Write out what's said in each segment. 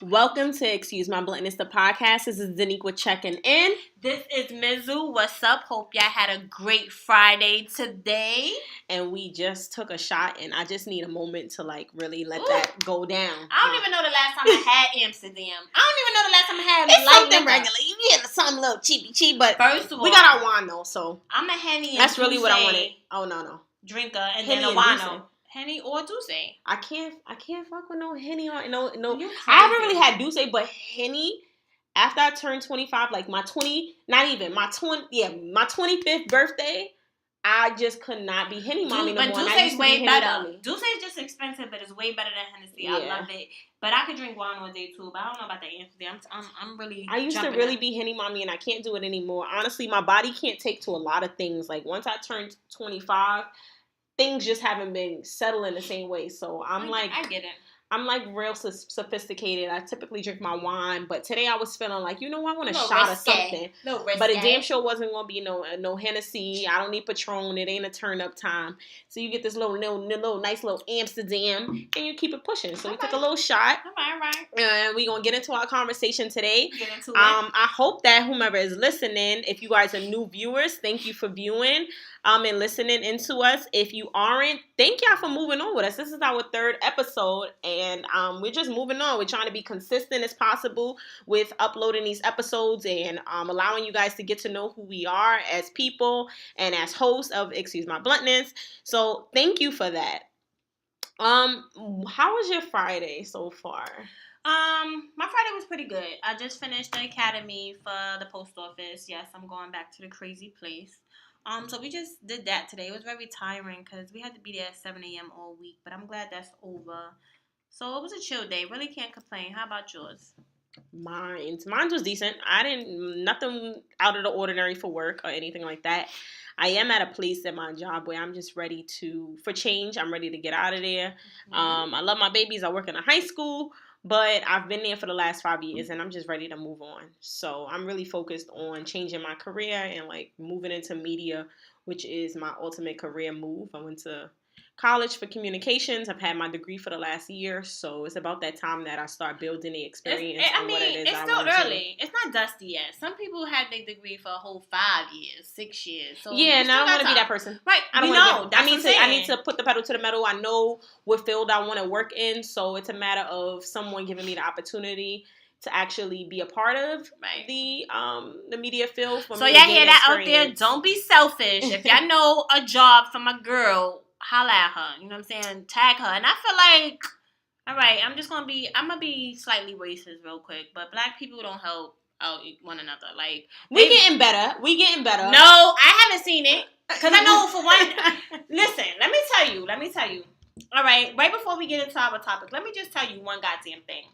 Welcome to Excuse My Bluntness, the podcast. This is Diniqua checking in. This is Mizz. What's up? Hope y'all had a great Friday today. And we just took a shot, and I just need a moment to really let that go down. I don't even know the last time I had Amsterdam. I don't even know the last time I had It's light something liquor. regular. You get something a little cheapy, but First of all, we got our wine though, so I'm a Henny and that's really what I Douce wanted. Oh no. drinker, and Henny then a and wino. Douce. Henny or Douce. I can't fuck with no Henny or no. You I haven't crazy. really had Douce, but Henny. After I turned 25, like my 25th birthday, I just could not be Henny mommy no more. But Douce is way better. Douce is just expensive, but it's way better than Hennessy. Yeah. I love it. But I could drink wine all day too. But I don't know about that Amsterdam. I'm really. I used to really be Henny mommy, and I can't do it anymore. Honestly, my body can't take to a lot of things. Like once I turned 25, things just haven't been settling the same way. So I get it. I'm real sophisticated. I typically drink my wine, but today I was feeling like, I want a shot risque. of something. But it damn sure wasn't going to be no Hennessy. I don't need Patron. It ain't a turn up time. So you get this little nice little Amsterdam, and you keep it pushing. So we took a little shot. All right. And we're going to get into our conversation today. Get into it. I hope that whomever is listening, if you guys are new viewers, thank you for viewing and listening into us. If you aren't, thank y'all for moving on with us. This is our third episode, and we're just moving on. We're trying to be consistent as possible with uploading these episodes and allowing you guys to get to know who we are as people and as hosts of Excuse My Bluntness. So thank you for that. How was your Friday so far? My Friday was pretty good. I just finished the academy for the post office. Yes, I'm going back to the crazy place. So we just did that today. It was very tiring because we had to be there at 7 a.m. all week, but I'm glad that's over. So it was a chill day. Really can't complain. How about yours? Mine was decent. Nothing out of the ordinary for work or anything like that. I am at a place at my job where I'm just ready for change. I'm ready to get out of there. Mm-hmm. I love my babies. I work in a high school, but I've been there for the last 5 years and I'm just ready to move on. So I'm really focused on changing my career and moving into media, which is my ultimate career move. I went to college for communications. I've had my degree for the last year, so it's about that time that I start building the experience. What it is it's still early. It's not dusty yet. Some people had their degree for a whole 5 years, 6 years. So yeah, and I don't want to be that person. Right? I need to put the pedal to the metal. I know what field I want to work in, so it's a matter of someone giving me the opportunity to actually be a part of the media field. So y'all hear that out there? Don't be selfish. If y'all know a job from a girl, holla at her. You know what I'm saying? Tag her. And I feel like, all right, I'm gonna be slightly racist real quick, but black people don't help out one another. We getting better. No, I haven't seen it. Because I know for one, listen, let me tell you. All right, right before we get into our topic, let me just tell you one goddamn thing.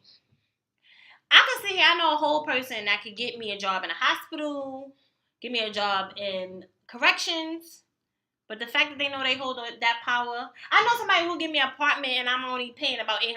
I can sit here, I know a whole person that could get me a job in a hospital, get me a job in corrections, but the fact that they know they hold that power, I know somebody who will give me an apartment and I'm only paying about $800.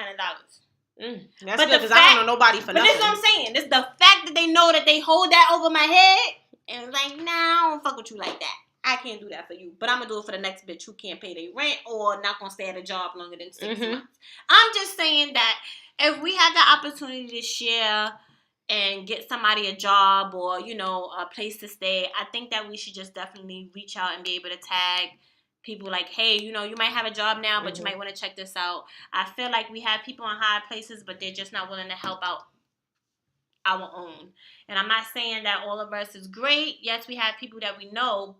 That's good because I don't know nobody for nothing. But this is what I'm saying. This the fact that they know that they hold that over my head and it's nah, I don't fuck with you like that. I can't do that for you, but I'm gonna do it for the next bitch who can't pay their rent or not gonna stay at a job longer than 6 months. I'm just saying that if we had the opportunity to share and get somebody a job or, a place to stay, I think that we should just definitely reach out and be able to tag people like, hey, you might have a job now, but you might want to check this out. I feel like we have people in high places, but they're just not willing to help out our own. And I'm not saying that all of us is great. Yes, we have people that we know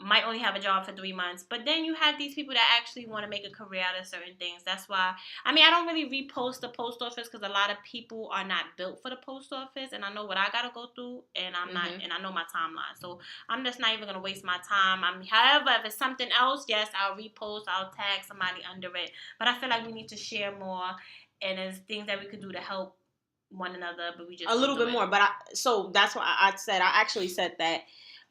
might only have a job for 3 months, but then you have these people that actually want to make a career out of certain things. That's why, I don't really repost the post office because a lot of people are not built for the post office, and I know what I gotta go through, and I'm not, and I know my timeline, so I'm just not even gonna waste my time. However, if it's something else, yes, I'll repost, I'll tag somebody under it, but I feel like we need to share more, and there's things that we could do to help one another, but we just a little bit more. But so that's why I actually said that.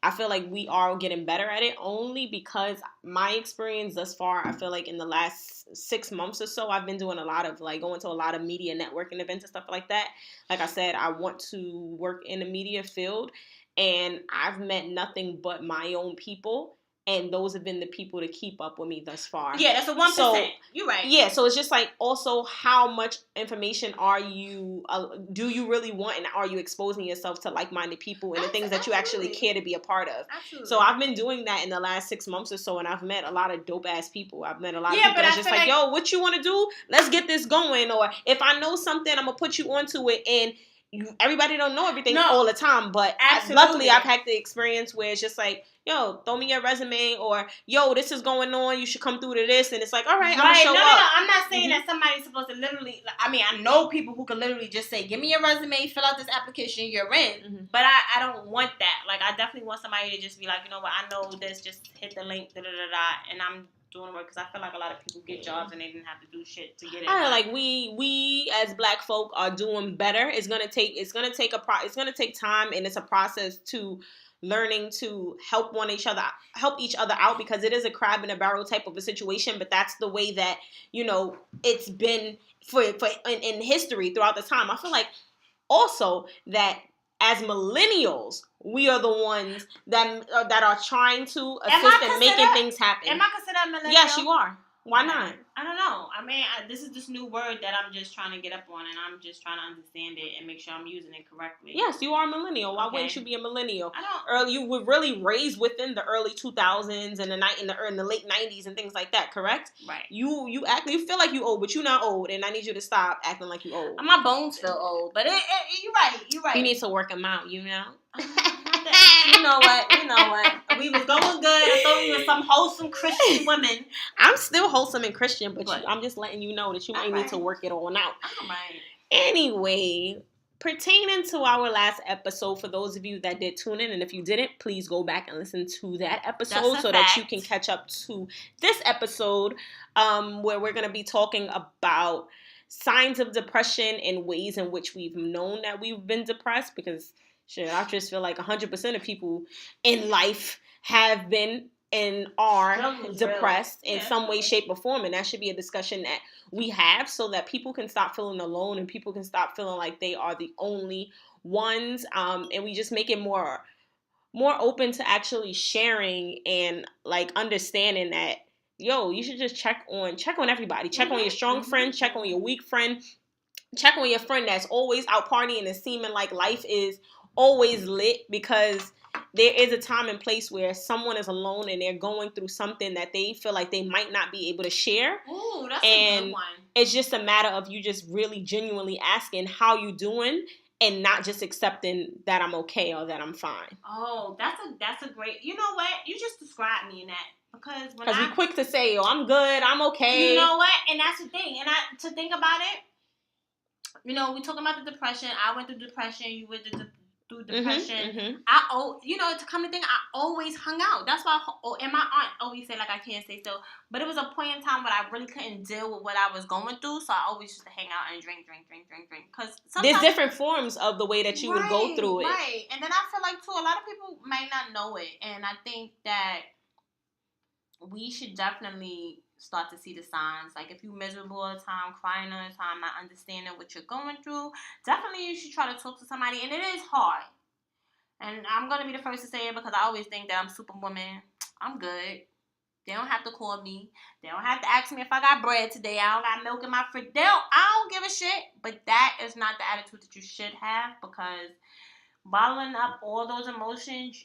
I feel like we are getting better at it only because my experience thus far, I feel like in the last 6 months or so, I've been doing a lot of going to a lot of media networking events and stuff like that. Like I said, I want to work in the media field and I've met nothing but my own people And those have been the people to keep up with me thus far. Yeah, that's a 1%. So, you're right. Yeah, so it's just like also how much information are you, do you really want, and are you exposing yourself to like-minded people and the things that you actually care to be a part of? Absolutely. So I've been doing that in the last 6 months or so, and I've met a lot of dope-ass people. I've met a lot of people that's just like, yo, what you want to do? Let's get this going. Or if I know something, I'm going to put you onto it. And everybody don't know everything all the time, but luckily I've had the experience where it's just like, yo, throw me your resume, or yo, this is going on, you should come through to this, and it's like, all right, I'm gonna show up. No, I'm not saying that somebody's supposed to literally, I mean, I know people who can literally just say, give me your resume, fill out this application, you're in, but I don't want that. Like, I definitely want somebody to just be like, you know what, I know this, just hit the link, and I'm doing work, because I feel like a lot of people get jobs and they didn't have to do shit to get it. I like we as Black folk are doing better. It's gonna take time, and it's a process to learning to help each other out, because it is a crab in a barrel type of a situation. But that's the way that, you know, it's been for in history throughout the time. I feel like also that as millennials, we are the ones that are trying to assist in making things happen. Am I considered a millennial? Yes, you are. Why not? I don't know. I mean, this is this new word that I'm just trying to get up on, and I'm just trying to understand it and make sure I'm using it correctly. Yes, you are a millennial. Why wouldn't you be a millennial? You were really raised within the early 2000s and in the late 90s and things like that, correct? Right. You feel like you old, but you're not old, and I need you to stop acting like you old. My bones feel old, but you're right. You need to work them out, you know? You know what? We was going good. I thought we were some wholesome Christian women. I'm still wholesome and Christian, but I'm just letting you know that you may need to work it on out. All right. Anyway, pertaining to our last episode, for those of you that did tune in, and if you didn't, please go back and listen to that episode so that you can catch up to this episode, where we're going to be talking about signs of depression and ways in which we've known that we've been depressed, because I just feel like 100% of people in life have been and are depressed in some way, shape, or form. And that should be a discussion that we have, so that people can stop feeling alone and people can stop feeling like they are the only ones. And we just make it more open to actually sharing and like understanding that, yo, you should just check on everybody. Check on your strong friend, check on your weak friend, check on your friend that's always out partying and seeming like life is always lit, because there is a time and place where someone is alone and they're going through something that they feel like they might not be able to share. Ooh, that's a good one. It's just a matter of you just really genuinely asking how you doing, and not just accepting that I'm okay or that I'm fine. Oh, that's a great. You know what? You just described me in that, because we're quick to say, "Oh, I'm good, I'm okay." You know what? And that's the thing. And to think about it, you know, we talking about the depression. I went through depression. You went through depression. To come to think, I always hung out. That's why, and my aunt always said, like, I can't stay still. But it was a point in time where I really couldn't deal with what I was going through, so I always used to hang out and drink. Because there's different forms of the way that you would go through it. Right. And then I feel like, too, a lot of people might not know it. And I think that we should definitely start to see the signs. Like, if you're miserable all the time, crying all the time, not understanding what you're going through, definitely you should try to talk to somebody. And it is hard. And I'm going to be the first to say it, because I always think that I'm superwoman. I'm good. They don't have to call me. They don't have to ask me if I got bread today. I don't got milk in my fridge. I don't give a shit. But that is not the attitude that you should have, because bottling up all those emotions,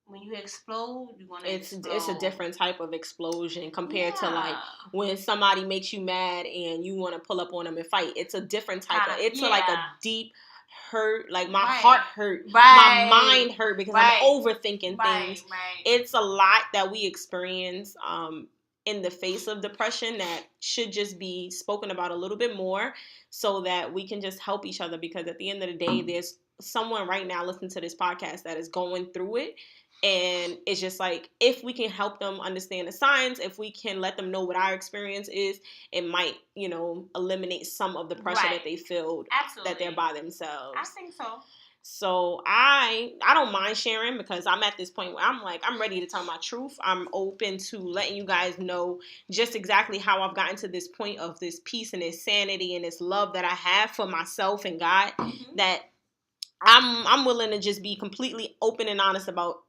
when you explode, you're gonna explode. It's a different type of explosion compared to like when somebody makes you mad and you want to pull up on them and fight. It's a different type of. It's like a deep hurt. Like my heart hurt, my mind hurt, because I'm overthinking things. It's a lot that we experience in the face of depression that should just be spoken about a little bit more, so that we can just help each other. Because at the end of the day, there's someone right now listening to this podcast that is going through it. And it's just like, if we can help them understand the signs, if we can let them know what our experience is, it might, eliminate some of the pressure that they feel that they're by themselves. I think so. So I don't mind sharing, because I'm at this point where I'm like, I'm ready to tell my truth. I'm open to letting you guys know just exactly how I've gotten to this point of this peace and this sanity and this love that I have for myself and God, that I'm willing to just be completely open and honest about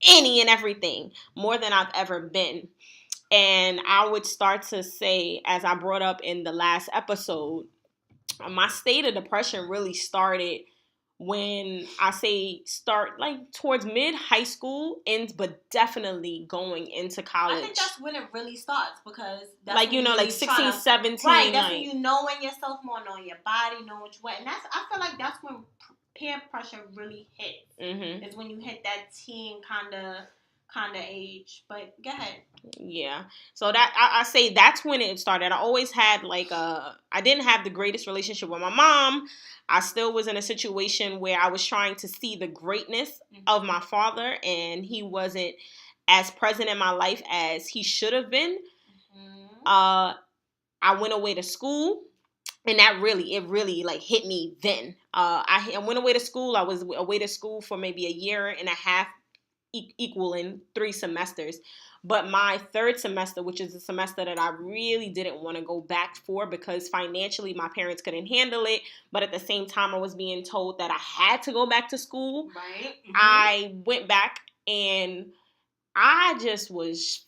any and everything, more than I've ever been. And I would start to say, as I brought up in the last episode, my state of depression really started when I say start like towards mid high school, but definitely going into college. I think that's when it really starts, because that's like, when you know, really like 16, 17. Right, that's like, when you knowing yourself more, knowing your body, knowing what you want. And that's, I feel like that's when peer pressure really hits. Mm-hmm. Is when you hit that teen kind of age. But go ahead. Yeah. So that I say that's when it started. I always had like I didn't have the greatest relationship with my mom. I still was in a situation where I was trying to see the greatness of my father, and he wasn't as present in my life as he should have been. I went away to school, and that really like hit me then. I went away to school. I was away to school for maybe a year and a half, equaling 3 semesters. But my third semester, which is the semester that I really didn't want to go back for because financially my parents couldn't handle it, but at the same time I was being told that I had to go back to school. Right. Mm-hmm. I went back, and I just was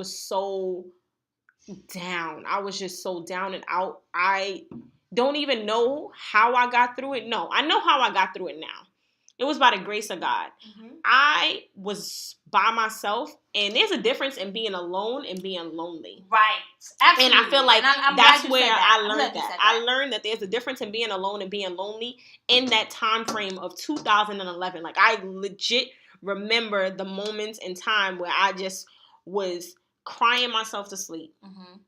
so down. I was just so down and out. I don't even know how I got through it. No, I know how I got through it now. It was by the grace of God. Mm-hmm. I was by myself, and there's a difference in being alone and being lonely. Right. Absolutely. And I feel like I'm that's where I learned that. I learned that there's a difference in being alone and being lonely in that time frame of 2011. Like, I legit remember the moments in time where I just was crying myself to sleep. Mm-hmm.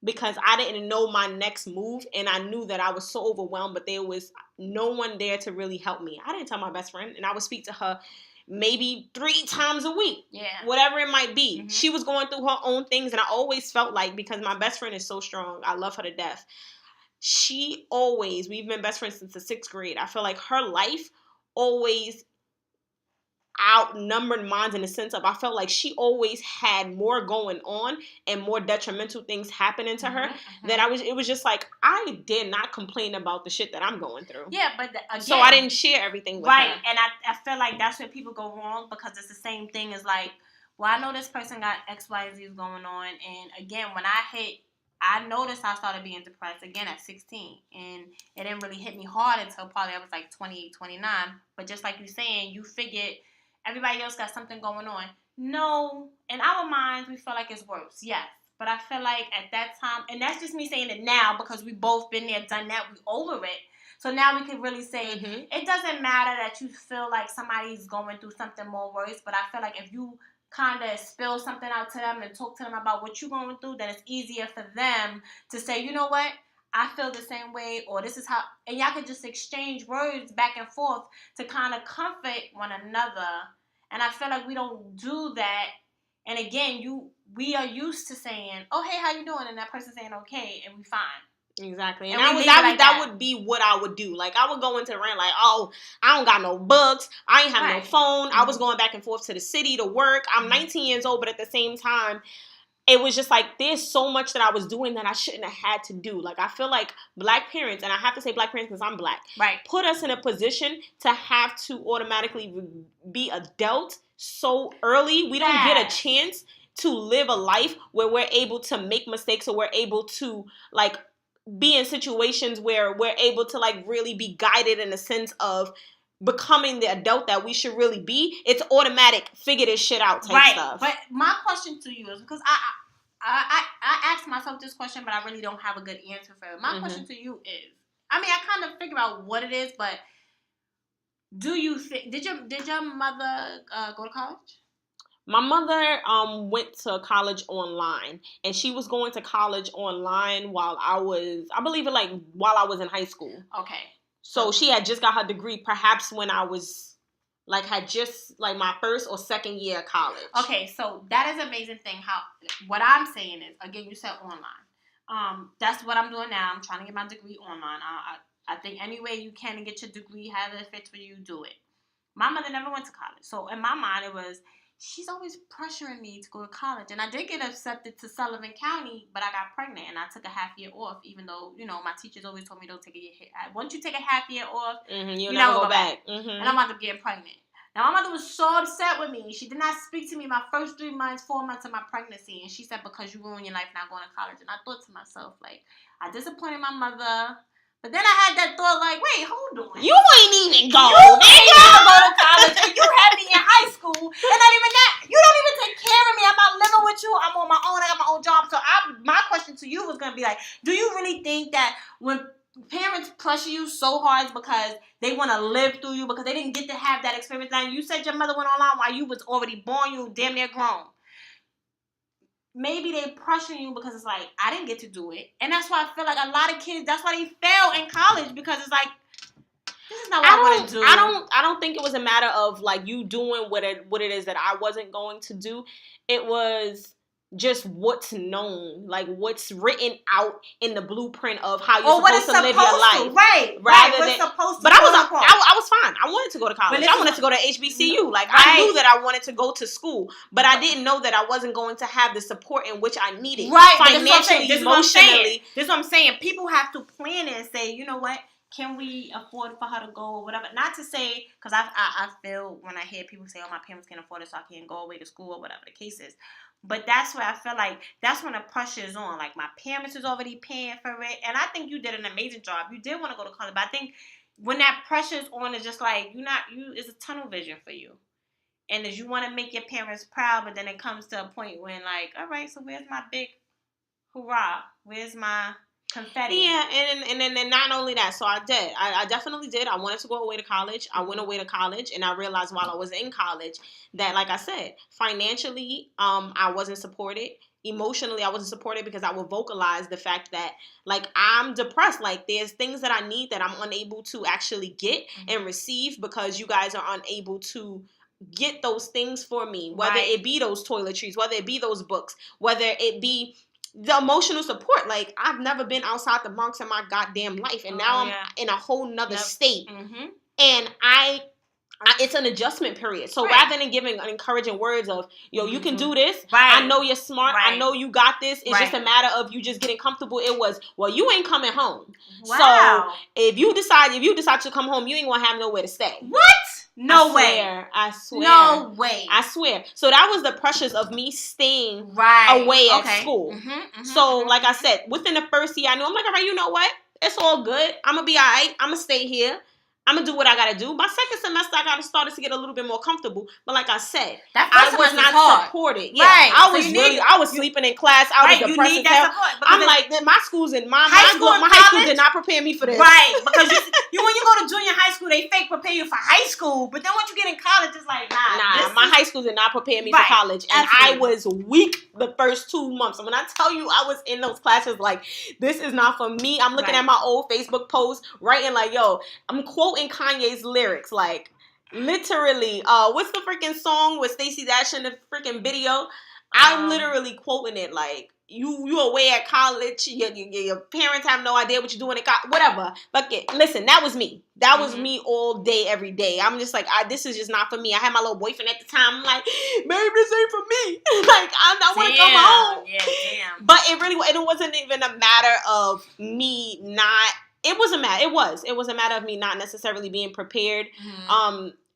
Because I didn't know my next move, and I knew that I was so overwhelmed, but there was no one there to really help me. I didn't tell my best friend, and I would speak to her maybe 3 times a week. Yeah. Whatever it might be. Mm-hmm. She was going through her own things, and I always felt like, because my best friend is so strong, I love her to death. We've been best friends since the 6th grade. I feel like her life always outnumbered mine, in the sense of I felt like she always had more going on and more detrimental things happening to her that it was just like I did not complain about the shit that I'm going through. Yeah, but again, so I didn't share everything with her. Right, and I feel like that's where people go wrong, because it's the same thing as like, well, I know this person got X, Y, Z going on, and again, when I noticed I started being depressed again at 16, and it didn't really hit me hard until probably I was like 28, 29, but just like you're saying, you figured everybody else got something going on. No, in our minds, we feel like it's worse. Yes. But I feel like at that time, and that's just me saying it now because we both been there, done that, we over it. So now we can really say, It doesn't matter that you feel like somebody's going through something more worse, but I feel like if you kind of spill something out to them and talk to them about what you're going through, then it's easier for them to say, you know what? I feel the same way, or this is how, and y'all can just exchange words back and forth to kind of comfort one another. And I feel like we don't do that. And again, we are used to saying, "Oh, hey, how you doing?" and that person saying, "Okay," and we fine. Exactly. And that would be what I would do. Like, I would go into the rant like, "Oh, I don't got no books. I ain't have no phone. I was going back and forth to the city to work. I'm 19 years old, but at the same time, it was just like, there's so much that I was doing that I shouldn't have had to do. Like, I feel like Black parents, and I have to say Black parents because I'm Black, put us in a position to have to automatically be adult so early. We don't get a chance to live a life where we're able to make mistakes, or we're able to, like, be in situations where we're able to, like, really be guided in the sense of becoming the adult that we should really be. It's automatic, figure this shit out type stuff. But my question to you is, because I asked myself this question, but I really don't have a good answer for it. My question to you is, I mean, I kind of figure out what it is, but do you think, did your mother go to college? My mother went to college online, and she was going to college online while I was in high school. Okay. So she had just got her degree, perhaps when I was, like, had just, like, my first or second year of college. Okay, so that is an amazing thing. What I'm saying is, again, you said online. That's what I'm doing now. I'm trying to get my degree online. I think any way you can to get your degree, however it fits for you, do it. My mother never went to college. So in my mind, it was, she's always pressuring me to go to college. And I did get accepted to Sullivan County, but I got pregnant and I took a half year off, even though, my teachers always told me don't take a year. Once you take a half year off, you never go back. And I'm about to get pregnant. Now, my mother was so upset with me. She did not speak to me my first 3 months, 4 months of my pregnancy. And she said, because you ruined your life not going to college. And I thought to myself, like, I disappointed my mother. But then I had that thought, like, wait, hold on. You ain't even go. You ain't even go to college. And you had me in high school. And not even that. You don't even take care of me. I'm not living with you. I'm on my own. I got my own job. So my question to you was going to be like, do you really think that when parents pressure you so hard because they want to live through you, because they didn't get to have that experience? Now, you said your mother went online while you was already born. You damn near grown. Maybe they pressure you because it's like, I didn't get to do it. And that's why I feel like a lot of kids, that's why they fail in college, because it's like, this is not what I want to do. I don't think it was a matter of like you doing what it is that I wasn't going to do. It was just what's known, like what's written out in the blueprint of how you're supposed to live your life. Right. But I was fine. I wanted to go to college. I wanted to go to HBCU. Like, I knew that I wanted to go to school, but I didn't know that I wasn't going to have the support in which I needed. Right. Financially, emotionally. This is what I'm saying. People have to plan it and say, you know what? Can we afford for her to go or whatever? Not to say, because I feel when I hear people say, oh, my parents can't afford it, so I can't go away to school or whatever the case is. But that's where I feel like that's when the pressure is on. Like, my parents is already paying for it. And I think you did an amazing job. You did want to go to college. But I think when that pressure is on, it's just like, it's a tunnel vision for you. And as you want to make your parents proud, but then it comes to a point when, like, all right, so where's my big hoorah? Where's my confetti? Yeah, and then not only that, so I did. I definitely did. I wanted to go away to college. I went away to college, and I realized while I was in college that, like I said, financially, I wasn't supported. Emotionally, I wasn't supported because I would vocalize the fact that, like, I'm depressed. Like, there's things that I need that I'm unable to actually get and receive because you guys are unable to get those things for me, whether it be those toiletries, whether it be those books, whether it be the emotional support. Like, I've never been outside the Bronx in my goddamn life, and now I'm in a whole nother state, and it's an adjustment period. So rather than giving encouraging words of, yo, you can do this, I know you're smart, I know you got this, it's just a matter of you just getting comfortable. It was, well, you ain't coming home. So if you decide to come home, you ain't gonna have nowhere to stay. What? No way. I swear. No way. I swear. So that was the pressures of me staying away at school. So like I said, within the first year, I knew, I'm like, all right, you know what? It's all good. I'm going to be all right. I'm going to stay here. I'm going to do what I got to do. My second semester, I got to start to get a little bit more comfortable. But like I said, I was not supported. Yeah, I was sleeping in class. I was depressed. You need that support. I'm like, my schools and my high school did not prepare me for this. Right. Because when you go to junior high school, they fake prepare you for high school. But then once you get in college, it's like, nah. My high school did not prepare me for college. And I was weak the first 2 months. And when I tell you I was in those classes, like, this is not for me. I'm looking at my old Facebook posts, writing like, yo, I'm quoting Kanye's lyrics, like, literally, what's the freaking song with Stacey Dash in the freaking video? I'm literally quoting it, like, you away at college, your parents have no idea what you're doing at college, whatever. Fuck it. Listen, that was me. That was me all day, every day. I'm just like, this is just not for me. I had my little boyfriend at the time. I'm like, babe, this ain't for me. Like, I want to come home. Yeah, damn. But it wasn't even a matter of me not. It was a matter of me not necessarily being prepared.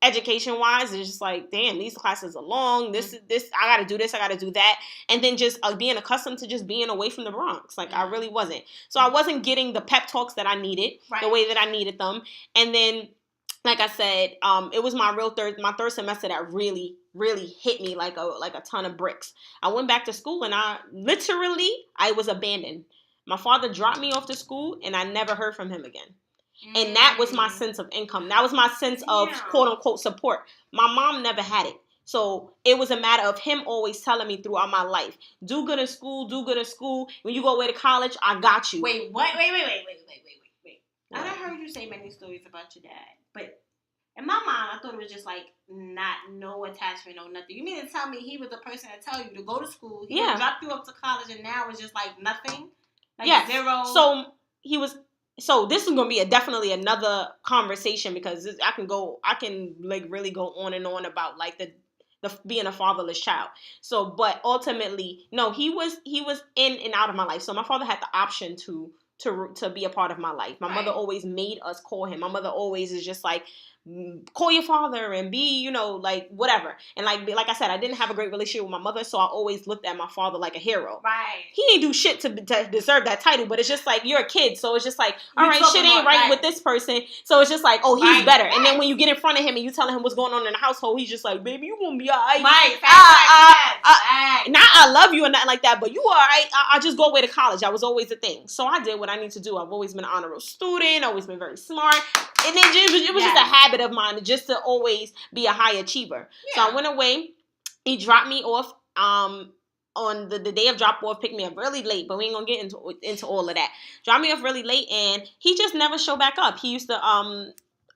Education wise, it's just like, damn, these classes are long. This I got to do this. I got to do that. And then just being accustomed to just being away from the Bronx. Like, I really wasn't. So I wasn't getting the pep talks that I needed the way that I needed them. And then, like I said, it was my third semester that really, really hit me like a ton of bricks. I went back to school and I was abandoned. My father dropped me off to school and I never heard from him again. And that was my sense of income. That was my sense of quote unquote support. My mom never had it. So it was a matter of him always telling me throughout my life, do good in school. When you go away to college, I got you. Wait. I done heard you say many stories about your dad, but in my mind, I thought it was just like no attachment, no nothing. You mean to tell me he was the person that tell you to go to school, he dropped you up to college, and now it's just like nothing? Like zero? So this is going to be definitely another conversation because I can like really go on and on about like the being a fatherless child. So, but ultimately, no, he was in and out of my life. So my father had the option to be a part of my life. My mother always made us call him. My mother always is just like, call your father and be, you know, like whatever. And like I said, I didn't have a great relationship with my mother, so I always looked at my father like a hero. Right. He ain't do shit to deserve that title, but it's just like, you're a kid, so it's just like, all right, shit ain't right with this person, so it's just like, oh, he's better. And then when you get in front of him and you telling him what's going on in the household, he's just like, baby, you gonna be alright. Not I love you and nothing like that, but you alright. I just go away to college. That was always a thing. So I did what I need to do. I've always been an honor roll student, always been very smart. And then it was just a habit of mine just to always be a high achiever. Yeah. So I went away. He dropped me off on the day of drop off, picked me up really late, but we ain't gonna get into all of that. Dropped me off really late, and he just never showed back up. He used to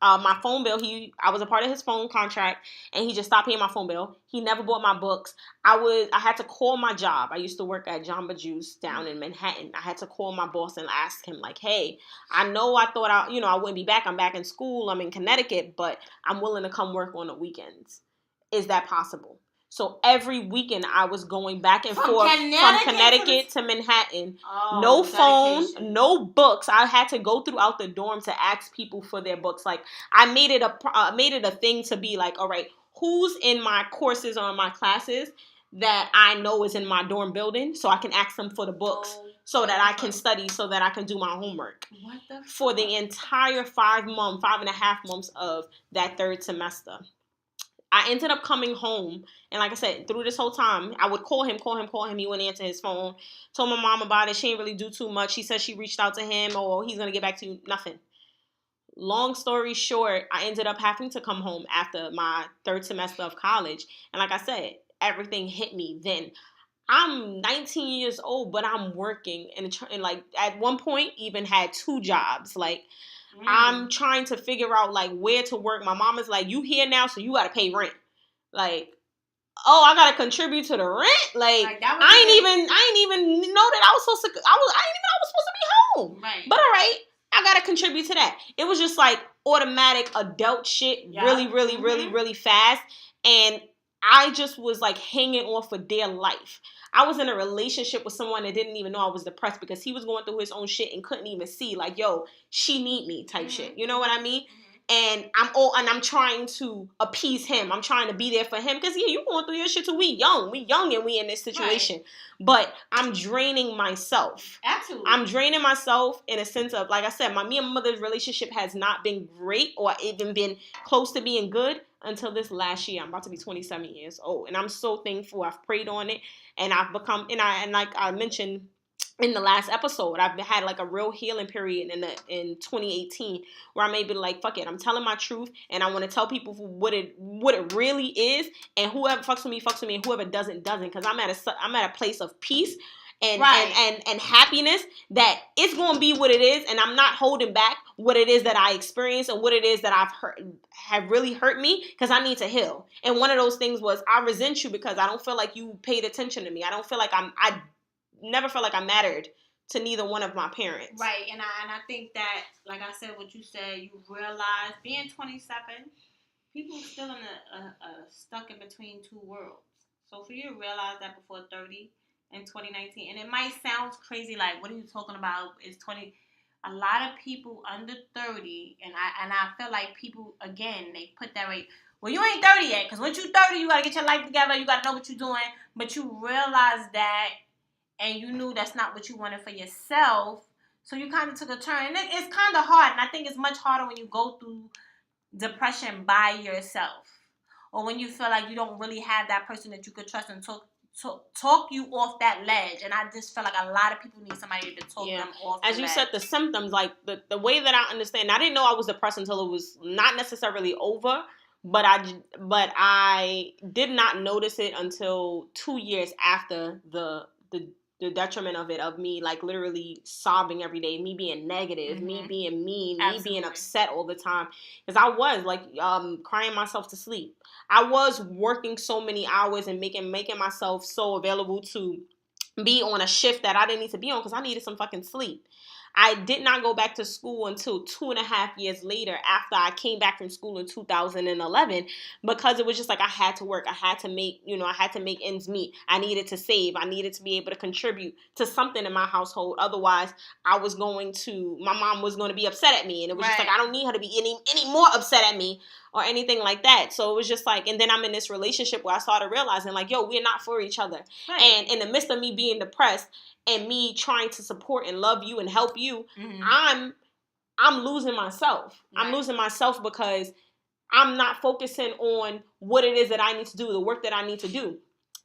my phone bill. I was a part of his phone contract, and he just stopped paying my phone bill. He never bought my books. I had to call my job. I used to work at Jamba Juice down in Manhattan. I had to call my boss and ask him, like, hey, I know I thought I wouldn't be back. I'm back in school. I'm in Connecticut, but I'm willing to come work on the weekends. Is that possible? So every weekend I was going back and forth from Connecticut to Manhattan. Oh, no phone, no books. I had to go throughout the dorm to ask people for their books. Like, I made it a thing to be like, all right, who's in my courses or in my classes that I know is in my dorm building, so I can ask them for the books so that I can study, so that I can do my homework. What the fuck? For the entire 5.5 months of that third semester. I ended up coming home, and like I said, through this whole time, I would call him. He wouldn't answer his phone. Told my mom about it. She didn't really do too much. She said she reached out to him, or he's going to get back to you. Nothing. Long story short, I ended up having to come home after my third semester of college. And like I said, everything hit me then. I'm 19 years old, but I'm working. And like at one point, even had 2 jobs. Like, I'm trying to figure out, like, where to work. My mom is like, you here now, so you got to pay rent. Like, oh, I got to contribute to the rent? Like I ain't even know that I was supposed to, I didn't even know I was supposed to be home. Right. But all right, I got to contribute to that. It was just, like, automatic adult shit really fast. And I just was, like, hanging on for dear life. I was in a relationship with someone that didn't even know I was depressed because he was going through his own shit and couldn't even see, like, yo, she need me type shit. You know what I mean? And I'm trying to appease him. I'm trying to be there for him because, yeah, you going through your shit too. We young and we in this situation. Right. But I'm draining myself. Absolutely. I'm draining myself in a sense of, like I said, me and my mother's relationship has not been great or even been close to being good until this last year. I'm about to be 27 years old, and I'm so thankful. I've prayed on it, and I've become, and like I mentioned in the last episode, I've had like a real healing period in 2018 where I may be like, fuck it, I'm telling my truth, and I want to tell people what it really is, and whoever fucks with me, and whoever doesn't, because I'm at a place of peace and happiness that it's gonna be what it is, and I'm not holding back what it is that I experienced and what it is that have really hurt me, because I need to heal. And one of those things was, I resent you because I don't feel like you paid attention to me. I don't feel like I never felt like I mattered to neither one of my parents. Right, and I think that, like I said, what you said, you realize being 27, people still in a stuck in between 2 worlds. So for you to realize that before 30 in 2019, and it might sound crazy, like, what are you talking about? It's 20. A lot of people under 30, and I feel like people, again, they put that way. Well, you ain't 30 yet, because once you're 30, you got to get your life together, you got to know what you're doing, but you realize that, and you knew that's not what you wanted for yourself, so you kind of took a turn. And it's kind of hard, and I think it's much harder when you go through depression by yourself, or when you feel like you don't really have that person that you could trust and talk you off that ledge. And I just feel like a lot of people need somebody to talk them off the ledge. As you said, the symptoms, like the way that I understand, I didn't know I was depressed until it was not necessarily over, but I did not notice it until 2 years after the detriment of it, of me, like, literally sobbing every day, me being negative, me being mean, me being upset all the time, because I was, like, crying myself to sleep. I was working so many hours and making myself so available to be on a shift that I didn't need to be on, because I needed some fucking sleep. I did not go back to school until 2.5 years later after I came back from school in 2011 because it was just like I had to work. I had to make, I had to make ends meet. I needed to save. I needed to be able to contribute to something in my household. Otherwise, my mom was going to be upset at me. And it was just like, I don't need her to be any more upset at me or anything like that. So it was just like, and then I'm in this relationship where I started realizing like, yo, we're not for each other. Right. And in the midst of me being depressed and me trying to support and love you and help you, I'm losing myself. Right. I'm losing myself because I'm not focusing on what it is that I need to do, the work that I need to do.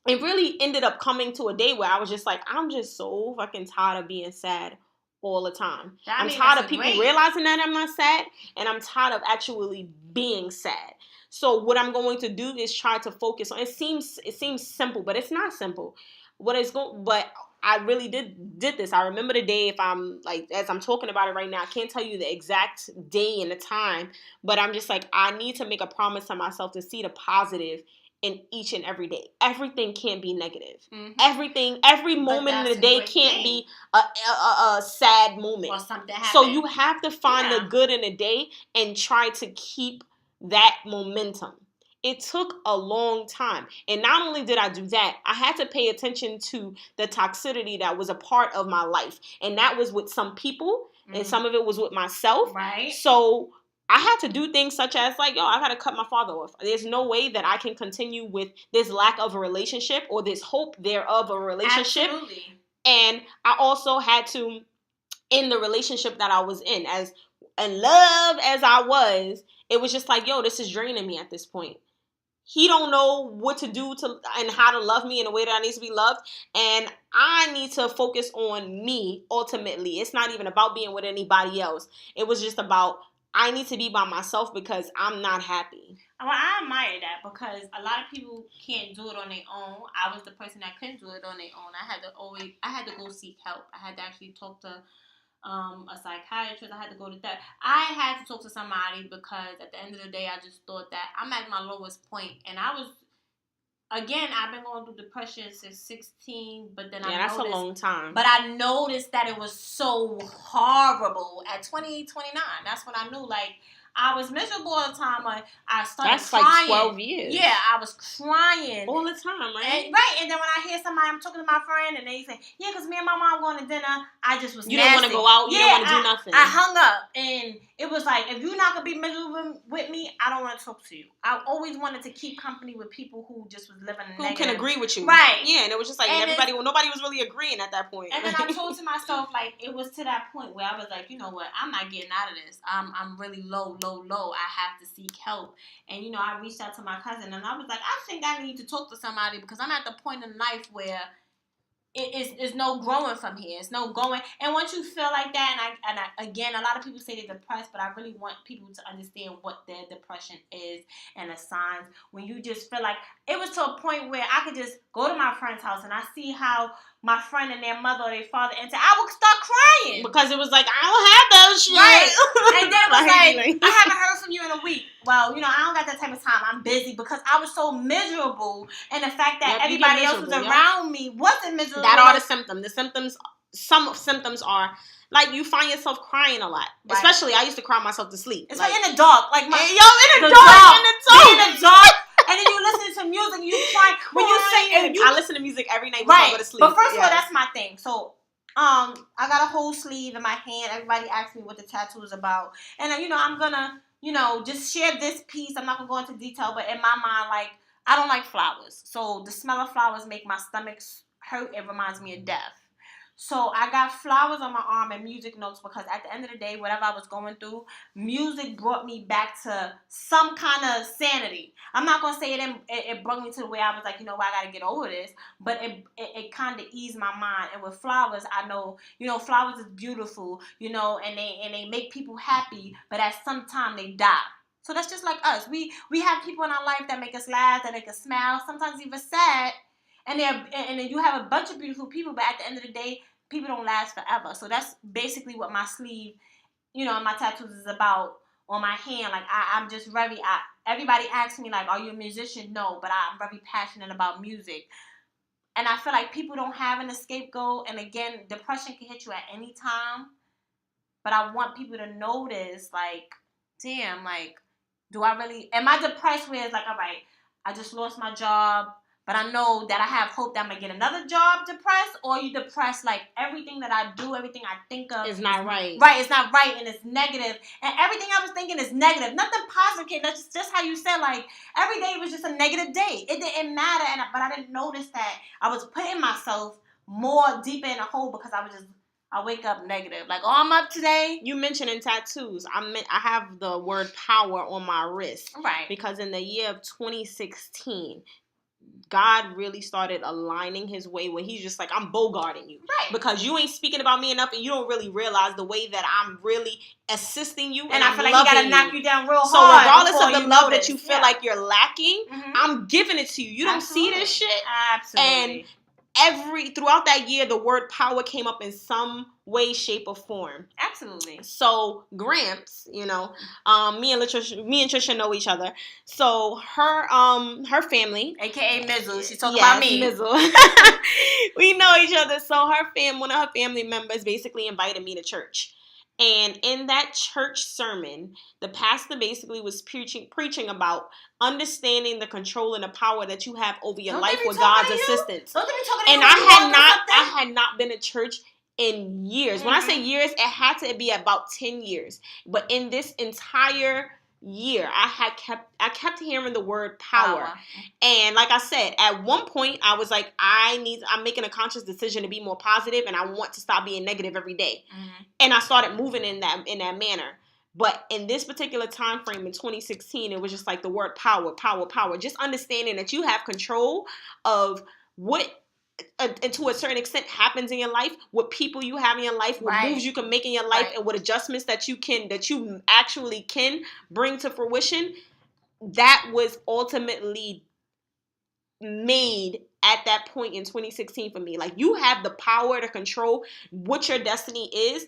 It really ended up coming to a day where I was just like, I'm just so fucking tired of being sad all the time. I'm tired of people realizing that I'm not sad, and I'm tired of actually being sad. So what I'm going to do is try to focus on. It seems simple, but it's not simple. But I really did this. I remember the day. If I'm like, as I'm talking about it right now, I can't tell you the exact day and the time, but I'm just like, I need to make a promise to myself to see the positive in each and every day. Everything can't be negative. Mm-hmm. Every moment in the day can't be a sad moment. Or something happens. So you have to find the good in the day and try to keep that momentum. It took a long time. And not only did I do that, I had to pay attention to the toxicity that was a part of my life. And that was with some people, and some of it was with myself. Right. So I had to do things such as like, I got to cut my father off. There's no way that I can continue with this lack of a relationship or this hope thereof a relationship. Absolutely. And I also had to end the relationship that I was in. As in love as I was, it was just like, this is draining me at this point. He don't know what to do and how to love me in a way that I need to be loved. And I need to focus on me ultimately. It's not even about being with anybody else. It was just about, I need to be by myself because I'm not happy. Well, I admire that because a lot of people can't do it on their own. I was the person that couldn't do it on their own. I had to go seek help. I had to actually talk to a psychiatrist. I had to go to that. I had to talk to somebody because at the end of the day, I just thought that I'm at my lowest point, and I've been going through depression since 16, but then that's a long time. But I noticed that it was so horrible at 20, 29. That's when I knew, like, I was miserable all the time. I started crying. That's like 12 years. Yeah, I was crying. All the time, right? And then when I hear somebody, I'm talking to my friend, and they say, yeah, because me and my mom going to dinner, I just was You nasty. don't want to go out? You don't want to do nothing? I hung up, and it was like, if you're not going to be miserable with me, I don't want to talk to you. I always wanted to keep company with people who just was living in negative. Who can agree with you. Right. Yeah, and it was just like nobody was really agreeing at that point. And then I told to myself, like, it was to that point where I was like, you know what, I'm not getting out of this. I'm really low. I have to seek help. And, I reached out to my cousin, and I was like, I think I need to talk to somebody because I'm at the point in life where it's no growing from here. It's no going. And once you feel like that, and I, again, a lot of people say they're depressed, but I really want people to understand what their depression is and the signs. When you just feel like, it was to a point where I could just go to my friend's house and I see how my friend and their mother or their father enter, I would start crying. Because it was like, I don't have those shit. Right. And then it was like, I haven't heard from you in a week. Well, I don't got that type of time. I'm busy because I was so miserable. And the fact that everybody else was around me wasn't miserable. That are the symptoms. Some symptoms are, like, you find yourself crying a lot. Right. Especially, I used to cry myself to sleep. It's like in the dark. Like, in the dark. And then you listen to music, you try. When you say, I listen to music every night before I go to sleep. But first of all, that's my thing. So, I got a whole sleeve in my hand. Everybody asks me what the tattoo is about, and I'm gonna, just share this piece. I'm not gonna go into detail, but in my mind, like, I don't like flowers. So the smell of flowers make my stomach hurt. It reminds me of death. So I got flowers on my arm and music notes because at the end of the day, whatever I was going through, music brought me back to some kind of sanity. I'm not going to say it brought me to the way I was like, I got to get over this. But it kind of eased my mind. And with flowers, I know, flowers is beautiful, and they make people happy. But at some time, they die. So that's just like us. We have people in our life that make us laugh, that make us smile, sometimes even sad. And then you have a bunch of beautiful people, but at the end of the day, people don't last forever. So that's basically what my sleeve, and my tattoos is about on my hand. Like, I'm just everybody asks me, like, are you a musician? No, but I'm very passionate about music. And I feel like people don't have an scapegoat. And again, depression can hit you at any time. but I want people to notice, like, damn, like, am I depressed where it's like, all right, I just lost my job, but I know that I have hope that I'm going to get another job depressed, or you depressed, like, everything that I do, everything I think of. It's not right. Right, it's not right, and it's negative. And everything I was thinking is negative. Nothing positive, kid. That's just how you said, like, every day was just a negative day. It didn't matter, but I didn't notice that I was putting myself more deeper in a hole because I wake up negative. Like, oh, I'm up today. You mentioning tattoos. I have the word power on my wrist. Right. Because in the year of 2016, God really started aligning his way where he's just like, I'm bogarting you. Right. Because you ain't speaking about me enough and you don't really realize the way that I'm really assisting you. And I feel like he got to knock you down real hard. So regardless of the love that you feel like you're lacking, mm-hmm. I'm giving it to you. You don't see this shit? Absolutely. And throughout that year, the word power came up in some way, shape, or form. Absolutely. So Gramps, me and Trisha know each other. So her family, aka Mizz, she's talking about me. Mizz. We know each other. So one of her family members basically invited me to church. And in that church sermon, the pastor basically was preaching about understanding the control and the power that you have over your life with God's assistance. And I had not been to church in years. Mm-hmm. When I say years, it had to be about 10 years. But in this entire year, I kept hearing the word power. And like I said, at one point I was like, I'm making a conscious decision to be more positive, and I want to stop being negative every day. Mm-hmm. And I started moving in that manner. But in this particular time frame in 2016, it was just like the word power, power, power. Just understanding that you have control of what, and to a certain extent, happens in your life, what people you have in your life, what moves you can make in your life, and what adjustments that you actually can bring to fruition. That was ultimately made at that point in 2016 for me. Like, you have the power to control what your destiny is.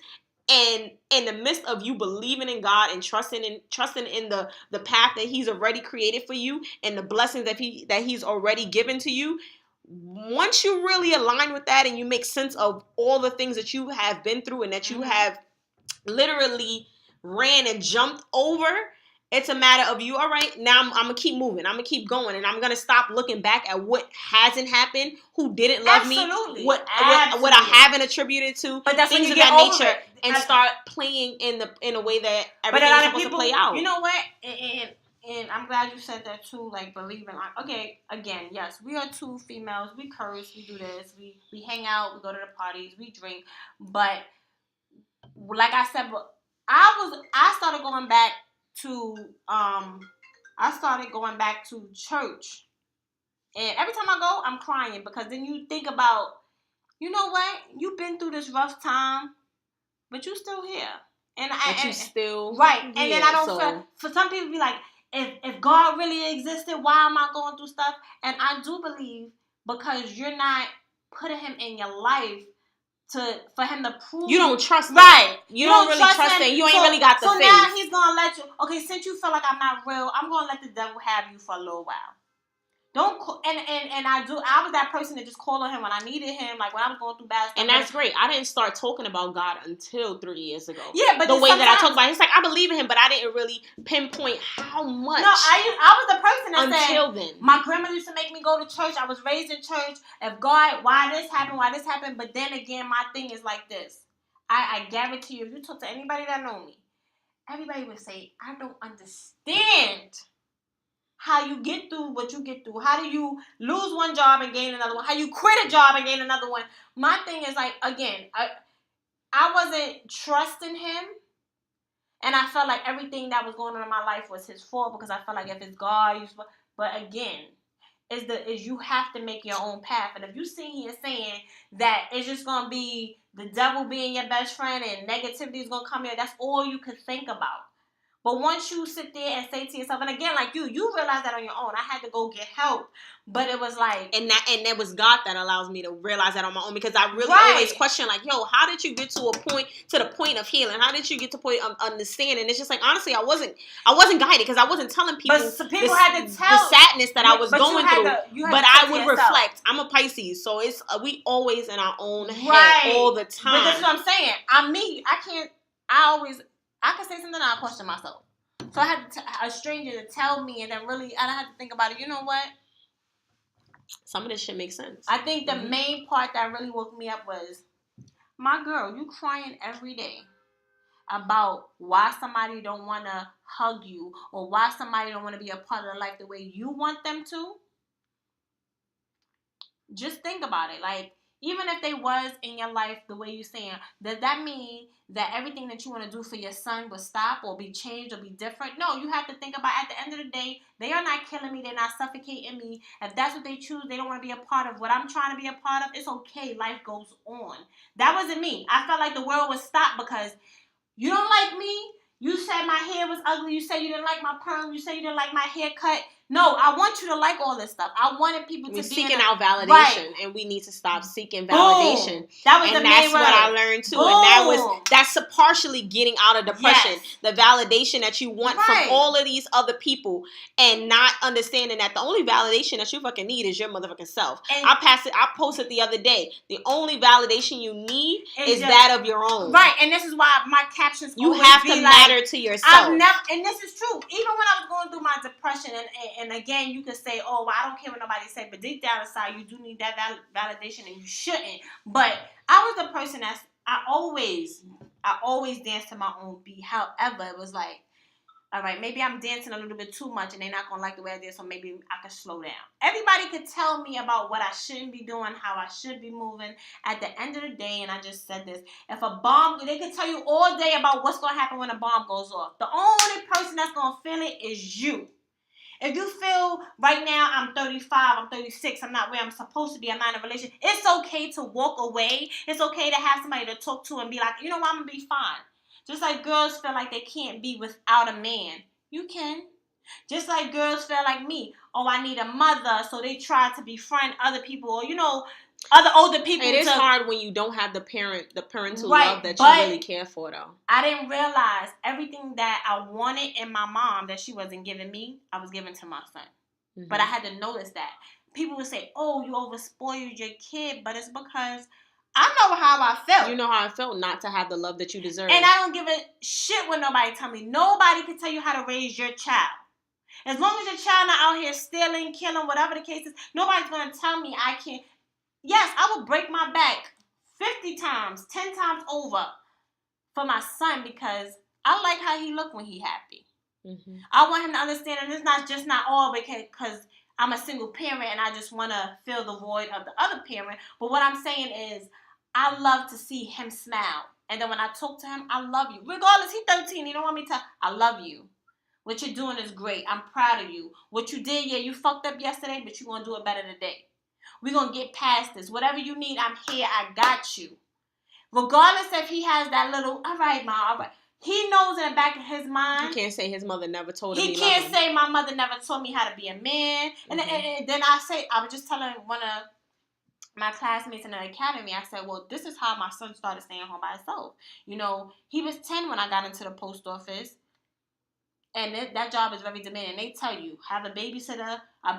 And in the midst of you believing in God and trusting in the path that he's already created for you and the blessings that he's already given to you, once you really align with that and you make sense of all the things that you have been through and that you have literally ran and jumped over, it's a matter of you, all right, now I'm going to keep moving. I'm going to keep going, and I'm going to stop looking back at what hasn't happened, who didn't love me, what I haven't attributed to, but that's things when of you that get nature, and start playing in a way that everything is supposed to play out. You know what? And I'm glad you said that too, like believing. Like, okay, again, yes, we are two females. We curse, we do this, we hang out, we go to the parties, we drink. But like I said, I started going back to church, and every time I go, I'm crying, because then you think about, you know what? You've been through this rough time, but you still here, and you still right. Here, and then I don't feel, for some people be like, if God really existed, why am I going through stuff? And I do believe, because you're not putting him in your life for him to prove you don't trust him. Right. You don't really trust him. You ain't really got the faith. So now he's gonna let you. Okay, since you feel like I'm not real, I'm gonna let the devil have you for a little while. Don't and I was that person that just called on him when I needed him, like when I was going through bad stuff. And that's great. I didn't start talking about God until 3 years ago. Yeah, but the way that I talk about it, it's like I believe in him, but I didn't really pinpoint how much. No, I was the person that until said, then. My grandma used to make me go to church. I was raised in church. If God, why this happened? But then again, my thing is like this. I guarantee you, if you talk to anybody that know me, everybody would say, I don't understand how you get through what you get through. How do you lose one job and gain another one? How you quit a job and gain another one? My thing is like, again, I wasn't trusting him. And I felt like everything that was going on in my life was his fault, because I felt like if it's God, but again, is you have to make your own path. And if you sit here saying that it's just going to be the devil being your best friend and negativity is going to come here, that's all you could think about. But once you sit there and say to yourself, and again, like you realize that on your own. I had to go get help, but it was like, and that was God that allows me to realize that on my own, because I really always question, like, yo, how did you get to the point of healing? How did you get to the point of understanding? It's just like, honestly, I wasn't guided, because I wasn't telling people, people had to tell the sadness that I was going through. But I would reflect. I'm a Pisces, so it's we always in our own head all the time. But that's what I'm saying. I could say something and I question myself. So I had a stranger to tell me, and then really, I had to think about it. You know what? Some of this shit makes sense. I think the main part that really woke me up was, my girl, you crying every day about why somebody don't want to hug you or why somebody don't want to be a part of their life the way you want them to. Just think about it. Like, even if they was in your life the way you're saying, does that mean that everything that you want to do for your son will stop or be changed or be different? No, you have to think about, at the end of the day, they are not killing me. They're not suffocating me. If that's what they choose, they don't want to be a part of what I'm trying to be a part of, it's okay. Life goes on. That wasn't me. I felt like the world would stop because you don't like me. You said my hair was ugly. You said you didn't like my perm. You said you didn't like my haircut. No, I want you to like all this stuff. I wanted people to be seeking out validation, right. And we need to stop seeking validation. Boom. That was and the that's main what word. I learned too. Boom. And that's partially getting out of depression. Yes. The validation that you want from all of these other people, and not understanding that the only validation that you fucking need is your motherfucking self. And I posted the other day. The only validation you need is that of your own. Right, and this is why my captions you have to matter to yourself. And this is true. Even when I was going through my depression, and again, you could say, oh, well, I don't care what nobody say, but deep down inside, you do need that validation, and you shouldn't. But I was the person I always danced to my own beat. However, it was like, all right, maybe I'm dancing a little bit too much, and they're not going to like the way I did, so maybe I could slow down. Everybody could tell me about what I shouldn't be doing, how I should be moving. At the end of the day, and I just said this, if a bomb, they can tell you all day about what's going to happen when a bomb goes off. The only person that's going to feel it is you. If you feel right now, I'm 35, I'm 36, I'm not where I'm supposed to be, I'm not in a relationship, it's okay to walk away. It's okay to have somebody to talk to and be like, you know what, I'm going to be fine. Just like girls feel like they can't be without a man. You can. Just like girls feel like me. Oh, I need a mother, so they try to befriend other people, or, other older people. It is hard when you don't have the parental love that you really care for, though. I didn't realize everything that I wanted in my mom that she wasn't giving me, I was giving to my son. Mm-hmm. But I had to notice that. People would say, oh, you overspoiled your kid, but it's because I know how I felt. You know how I felt not to have the love that you deserve. And I don't give a shit when nobody tell me. Nobody can tell you how to raise your child. As long as your child not out here stealing, killing, whatever the case is, nobody's going to tell me I can't. Yes, I would break my back 50 times, 10 times over for my son because I like how he look when he happy. Mm-hmm. I want him to understand, and it's not all because I'm a single parent and I just want to fill the void of the other parent. But what I'm saying is, I love to see him smile. And then when I talk to him, I love you. Regardless, he's 13. He don't want me to. I love you. What you're doing is great. I'm proud of you. What you did, yeah, you fucked up yesterday, but you're going to do it better today. We're going to get past this. Whatever you need, I'm here. I got you. Regardless if he has that little, all right, Ma, all right. He knows in the back of his mind. He can't say his mother never told him. He can't say my mother never taught me how to be a man. Mm-hmm. And then I was just telling one of my classmates in the academy, I said, well, this is how my son started staying home by himself. He was 10 when I got into the post office. And that job is very demanding. They tell you, have a babysitter, have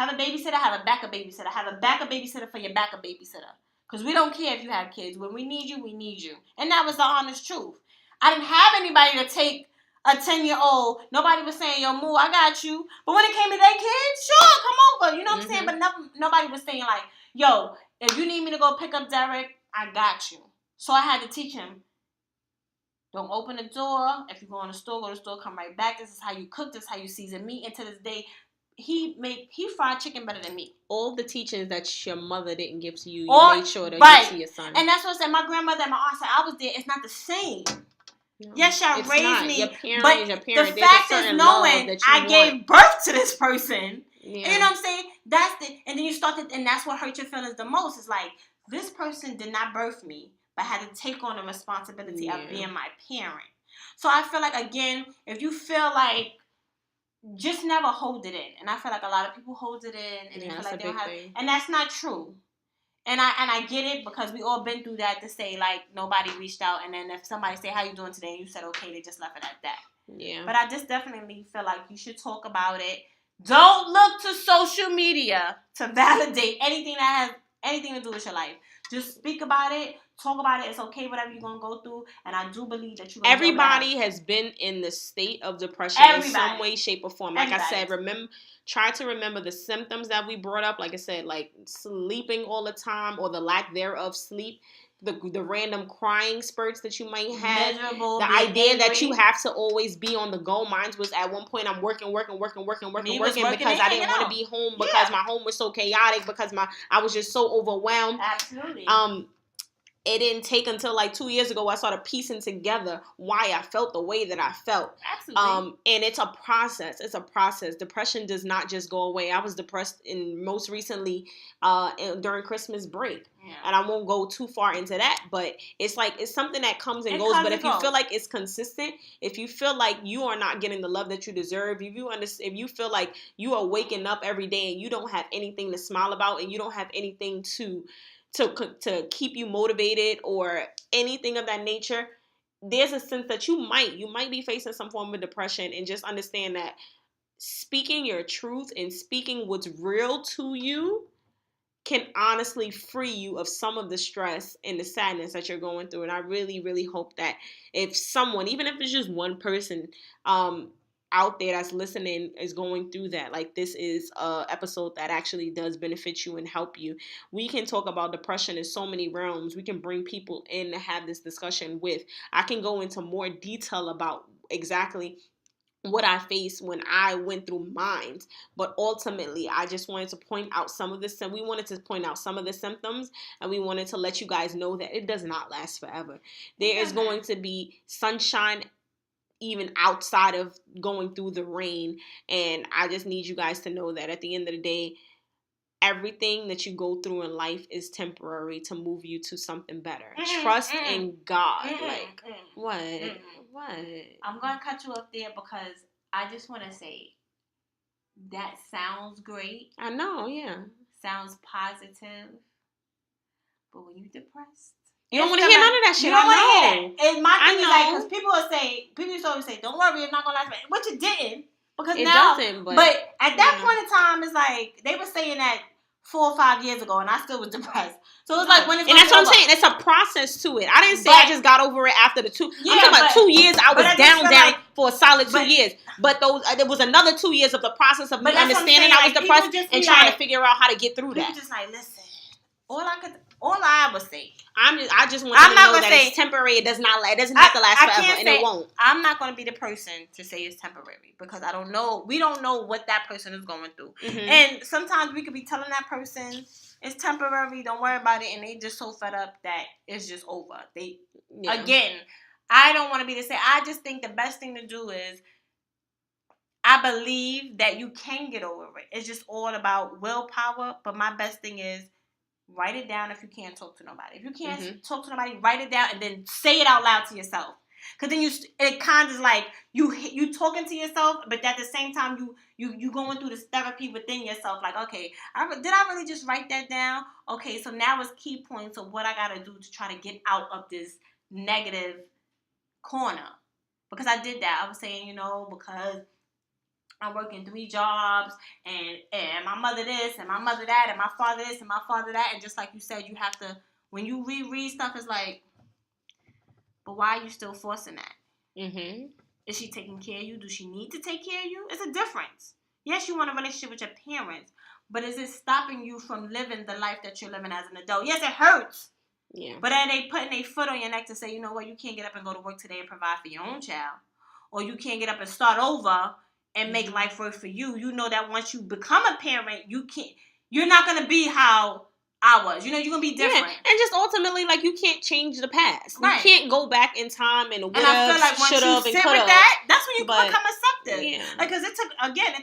a backup babysitter. Have a backup babysitter for your backup babysitter. Because we don't care if you have kids. When we need you, we need you. And that was the honest truth. I didn't have anybody to take a 10-year-old. Nobody was saying, yo, Moo, I got you. But when it came to their kids, sure, come over. You know what I'm saying? But nobody was saying like, yo, if you need me to go pick up Derek, I got you. So I had to teach him, don't open the door. If you go in the store, go to the store, come right back. This is how you cook. This is how you season meat. And to this day, he fried chicken better than me. All the teachings that your mother didn't give to you, you made sure to give to your son. And that's what I said. My grandmother and my aunt said I was there. It's not the same. No, yes, y'all raised me, but the fact is knowing I gave birth to this person. Yeah. You know what I'm saying? And then you start to, and that's what hurt your feelings the most. It's like, this person did not birth me, but had to take on the responsibility of being my parent. So I feel like, again, if you feel like, just never hold it in. And I feel like a lot of people hold it in, and they feel like they don't have, and that's not true. And I get it, because we all been through that, to say, like, nobody reached out, and then if somebody say, how you doing today, and you said, okay, they just left it at that. Yeah. But I just definitely feel like you should talk about it. Don't look to social media to validate anything that has anything to do with your life. Just speak about it. talk about it. It's okay, whatever you're gonna go through, and I do believe that everybody has been in the state of depression in some way, shape, or form. Like I said, try to remember the symptoms that we brought up. Like I said, like sleeping all the time or the lack thereof sleep. The random crying spurts that you might have, miserable, the idea angry. That you have to always be on the go. Mine was at one point I'm working because I didn't want to be home because my home was so chaotic because I was just so overwhelmed. Absolutely. It didn't take until like 2 years ago I started piecing together why I felt the way that I felt. Absolutely. And it's a process. It's a process. Depression does not just go away. I was depressed most recently during Christmas break. Yeah. And I won't go too far into that, but it's something that comes and goes. But if you feel like it's consistent, if you feel like you are not getting the love that you deserve, if you feel like you are waking up every day and you don't have anything to smile about and you don't have anything to keep you motivated or anything of that nature, there's a sense that you might be facing some form of depression, and just understand that speaking your truth and speaking what's real to you can honestly free you of some of the stress and the sadness that you're going through. And I really, really hope that if someone, even if it's just one person, out there that's listening is going through that, like this is a episode that actually does benefit you and help you. We can talk about depression in so many realms. We can bring people in to have this discussion with. I can go into more detail about exactly what I faced when I went through mine, but ultimately I just wanted to point out some of this, and we wanted to point out some of the symptoms, and we wanted to let you guys know that it does not last forever. There is going to be sunshine even outside of going through the rain. And I just need you guys to know that at the end of the day, everything that you go through in life is temporary to move you to something better. Trust in God. What? I'm going to cut you off there because I just want to say that sounds great. I know, yeah. Sounds positive. But when you're depressed, you don't want to hear none of that shit. I know. And my thing is like, because people used to always say, "Don't worry, it's not gonna last," which it didn't. Because it now, doesn't. But at that point in time, it's like they were saying that 4 or 5 years ago, and I still was depressed. So it was like when it's and that's what I'm saying. It's a process to it. I didn't say I just got over it after the 2. Yeah, I'm talking about 2 years. I was down for a solid 2 years. But there was another 2 years of the process of me understanding I was depressed and trying to figure out how to get through that. Just like, listen, all I would say. I just want you to know that it's temporary. It doesn't have to last forever, and it won't. I'm not going to be the person to say it's temporary because I don't know. We don't know what that person is going through, and sometimes we could be telling that person it's temporary. Don't worry about it, and they just so fed up that it's just over. Again, I don't want to be the same. I just think the best thing to do is. I believe that you can get over it. It's just all about willpower. But my best thing is. Write it down if you can't talk to nobody. If you can't talk to nobody, write it down and then say it out loud to yourself. Because then it kind of like you talking to yourself, but at the same time you going through this therapy within yourself. Like, okay, did I really just write that down? Okay, so now it's key points of what I got to do to try to get out of this negative corner. Because I did that. I was saying, because I'm working 3 jobs, and my mother this, and my mother that, and my father this, and my father that. And just like you said, you have to, when you reread stuff, it's like, but why are you still forcing that? Is she taking care of you? Does she need to take care of you? It's a difference. Yes, you want a relationship with your parents, but is it stopping you from living the life that you're living as an adult? Yes, it hurts. Yeah. But are they putting their foot on your neck to say, you know what, you can't get up and go to work today and provide for your own child? Or you can't get up and start over and make life work for you. You know that once you become a parent, you're not going to be how I was. You're going to be different. Yeah. And just ultimately, like, you can't change the past. Right. You can't go back in time and would have, should have, and could have. That's when you become accepted. Yeah. Because it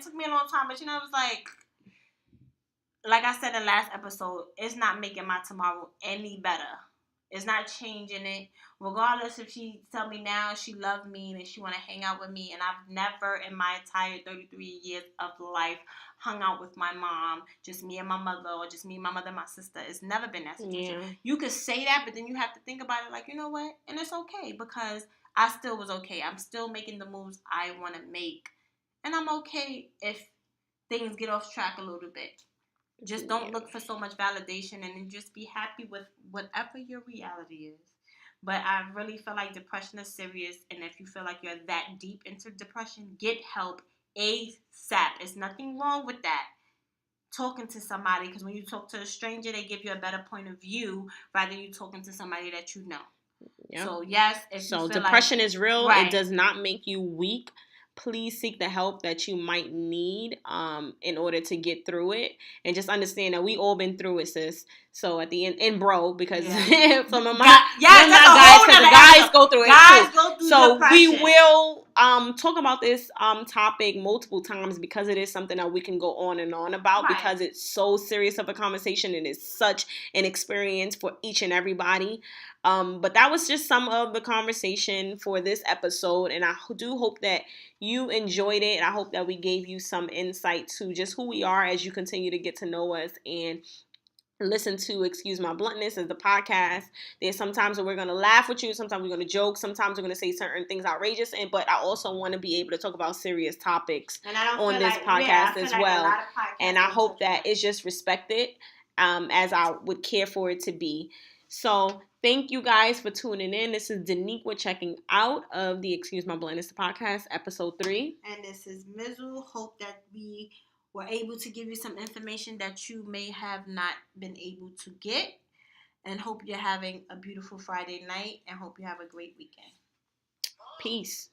took me a long time, but it was like I said in the last episode, it's not making my tomorrow any better. It's not changing it. Regardless if she tell me now she loved me and she want to hang out with me. And I've never in my entire 33 years of life hung out with my mom. Just me and my mother, or just me, my mother, and my sister. It's never been that situation. Yeah. You could say that, but then you have to think about it like, you know what? And it's okay because I still was okay. I'm still making the moves I want to make. And I'm okay if things get off track a little bit. Just don't look for so much validation, and then just be happy with whatever your reality is. But I really feel like depression is serious, and if you feel like you're that deep into depression, get help ASAP. There's nothing wrong with that. Talking to somebody, because when you talk to a stranger, they give you a better point of view rather you talking to somebody that you know. Yep. So yes, if you feel depression is real. Right. It does not make you weak. Please seek the help that you might need in order to get through it. And just understand that we all been through it, sis. So at the end, and bro, because some of my guys go through it too. So depression. We will talk about this topic multiple times because it is something that we can go on and on about, right, because it's so serious of a conversation and it's such an experience for each and everybody. But that was just some of the conversation for this episode, and I do hope that you enjoyed it. I hope that we gave you some insight to just who we are as you continue to get to know us and listen to Excuse My Bluntness as the podcast. There's sometimes where we're going to laugh with you, sometimes we're going to joke, sometimes we're going to say certain things outrageous, but I also want to be able to talk about serious topics on this podcast as well. And I hope that it's just respected as I would care for it to be. So thank you guys for tuning in. This is Diniqua checking out of the Excuse My Bluntness podcast, episode 3. And this is Mizz. Hope that we were able to give you some information that you may have not been able to get. And hope you're having a beautiful Friday night. And hope you have a great weekend. Peace.